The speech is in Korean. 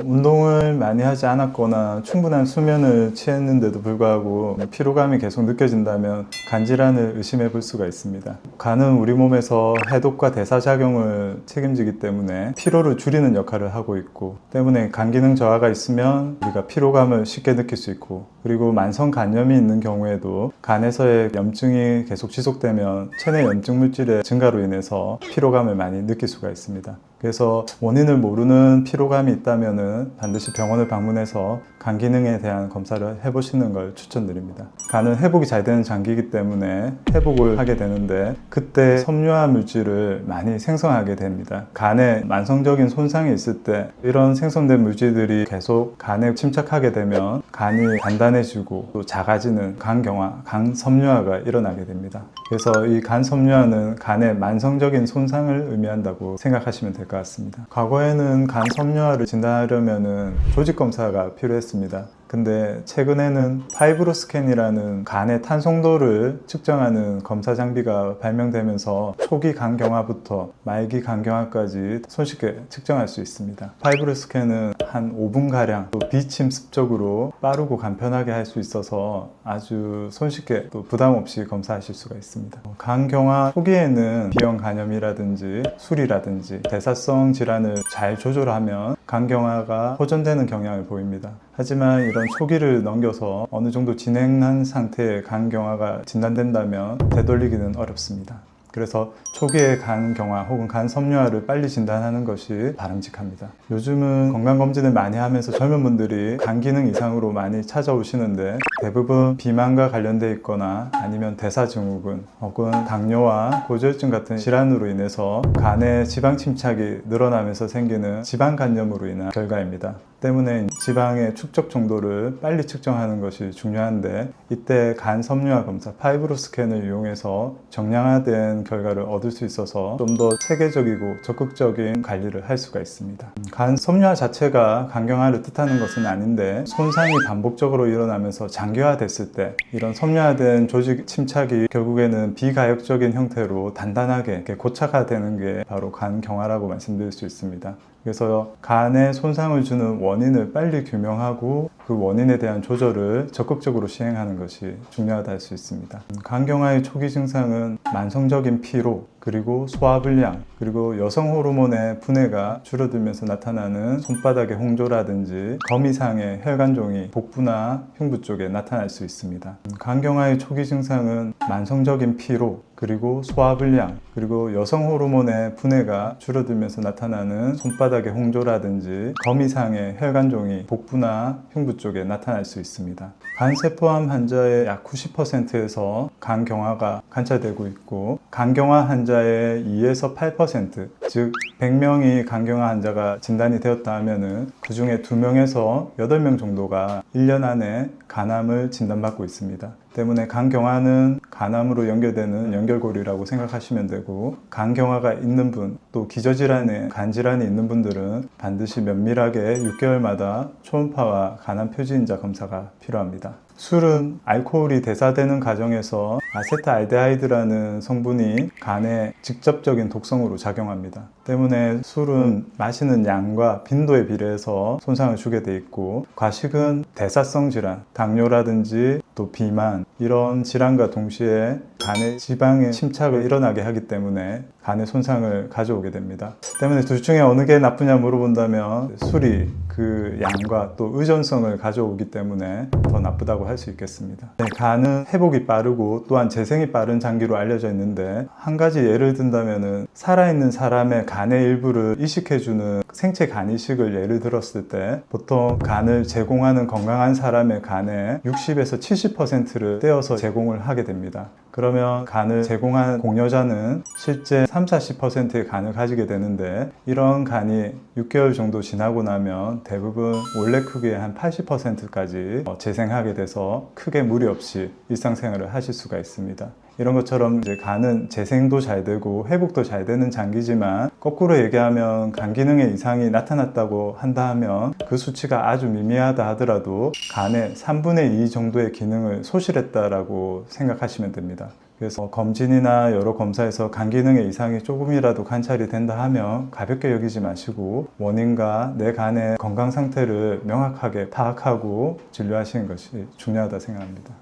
운동을 많이 하지 않았거나 충분한 수면을 취했는데도 불구하고 피로감이 계속 느껴진다면 간 질환을 의심해 볼 수가 있습니다. 간은 우리 몸에서 해독과 대사작용을 책임지기 때문에 피로를 줄이는 역할을 하고 있고, 때문에 간 기능 저하가 있으면 우리가 피로감을 쉽게 느낄 수 있고, 그리고 만성 간염이 있는 경우에도 간에서의 염증이 계속 지속되면 체내 염증 물질의 증가로 인해서 피로감을 많이 느낄 수가 있습니다. 그래서 원인을 모르는 피로감이 있다면 반드시 병원을 방문해서 간 기능에 대한 검사를 해보시는 걸 추천드립니다. 간은 회복이 잘 되는 장기이기 때문에 회복을 하게 되는데, 그때 섬유화 물질을 많이 생성하게 됩니다. 간에 만성적인 손상이 있을 때 이런 생성된 물질들이 계속 간에 침착하게 되면 간이 단단해지고 또 작아지는 간경화, 간 섬유화가 일어나게 됩니다. 그래서 이 간 섬유화는 간의 만성적인 손상을 의미한다고 생각하시면 될 것 같습니다. 과거에는 간 섬유화를 진단하려면 조직 검사가 필요했습니다. 근데 최근에는 파이브로스캔이라는 간의 탄송도를 측정하는 검사 장비가 발명되면서 초기 간경화부터 말기 간경화까지 손쉽게 측정할 수 있습니다. 파이브로스캔은 한 5분가량 또 비침습적으로 빠르고 간편하게 할 수 있어서 아주 손쉽게 또 부담 없이 검사하실 수가 있습니다. 간경화 초기에는 비형 간염이라든지 술이라든지 대사성 질환을 잘 조절하면 간경화가 호전되는 경향을 보입니다. 하지만 이런 초기를 넘겨서 어느 정도 진행한 상태의 간경화가 진단된다면 되돌리기는 어렵습니다. 그래서 초기의 간경화 혹은 간 섬유화를 빨리 진단하는 것이 바람직합니다. 요즘은 건강검진을 많이 하면서 젊은 분들이 간 기능 이상으로 많이 찾아오시는데, 대부분 비만과 관련돼 있거나 아니면 대사증후군 혹은 당뇨와 고지혈증 같은 질환으로 인해서 간의 지방 침착이 늘어나면서 생기는 지방간염으로 인한 결과입니다. 때문에 지방의 축적 정도를 빨리 측정하는 것이 중요한데, 이때 간 섬유화 검사 파이브로스캔을 이용해서 정량화된 결과를 얻을 수 있어서 좀 더 체계적이고 적극적인 관리를 할 수가 있습니다. 간 섬유화 자체가 간경화를 뜻하는 것은 아닌데, 손상이 반복적으로 일어나면서 장기화됐을 때 이런 섬유화된 조직 침착이 결국에는 비가역적인 형태로 단단하게 이렇게 고착화되는 게 바로 간경화라고 말씀드릴 수 있습니다. 그래서 간에 손상을 주는 원인을 빨리 규명하고 그 원인에 대한 조절을 적극적으로 시행하는 것이 중요하다 할 수 있습니다. 간경화의 초기 증상은 만성적인 피로, 그리고 소화불량, 그리고 여성 호르몬의 분해가 줄어들면서 나타나는 손바닥의 홍조라든지 거미상의 혈관종이 복부나 흉부 쪽에 나타날 수 있습니다. 간경화의 초기 증상은 만성적인 피로, 그리고 소화불량, 그리고 여성 호르몬의 분해가 줄어들면서 나타나는 손바닥의 홍조라든지 거미상의 혈관종이 복부나 흉부 쪽에 나타날 수 있습니다. 간세포암 환자의 약 90%에서 간경화가 관찰되고 있고, 간경화 환자의 2에서 8%, 즉 100명이 간경화 환자가 진단이 되었다 하면은 그 중에 2명에서 8명 정도가 1년 안에 간암을 진단받고 있습니다. 때문에 간경화는 간암으로 연결되는 연결고리라고 생각하시면 되고, 간경화가 있는 분, 또 기저질환에 간질환이 있는 분들은 반드시 면밀하게 6개월마다 초음파와 간암 표지인자 검사가 필요합니다. 술은 알코올이 대사되는 과정에서 아세트알데하이드라는 성분이 간에 직접적인 독성으로 작용합니다. 때문에 술은 마시는 양과 빈도에 비례해서 손상을 주게 돼 있고, 과식은 대사성 질환, 당뇨라든지 또 비만, 이런 질환과 동시에 간의 지방의 침착을 일어나게 하기 때문에 간의 손상을 가져오게 됩니다. 때문에 둘 중에 어느 게 나쁘냐 물어본다면 술이 그 양과 또 의존성을 가져오기 때문에 더 나쁘다고 할 수 있겠습니다. 간은 회복이 빠르고 또한 재생이 빠른 장기로 알려져 있는데, 한 가지 예를 든다면 살아있는 사람의 간의 일부를 이식해주는 생체 간이식을 예를 들었을 때, 보통 간을 제공하는 건강한 사람의 간의 60에서 70%를 떼어서 제공을 하게 됩니다. 그러면 간을 제공한 공여자는 실제 30-40%의 간을 가지게 되는데, 이런 간이 6개월 정도 지나고 나면 대부분 원래 크기의 한 80%까지 재생하게 돼서 크게 무리 없이 일상생활을 하실 수가 있습니다. 이런 것처럼 이제 간은 재생도 잘 되고 회복도 잘 되는 장기지만, 거꾸로 얘기하면 간 기능에 이상이 나타났다고 한다 하면 그 수치가 아주 미미하다 하더라도 간의 3분의 2 정도의 기능을 소실했다라고 생각하시면 됩니다. 그래서 검진이나 여러 검사에서 간 기능에 이상이 조금이라도 관찰이 된다 하면 가볍게 여기지 마시고 원인과 내 간의 건강 상태를 명확하게 파악하고 진료하시는 것이 중요하다 생각합니다.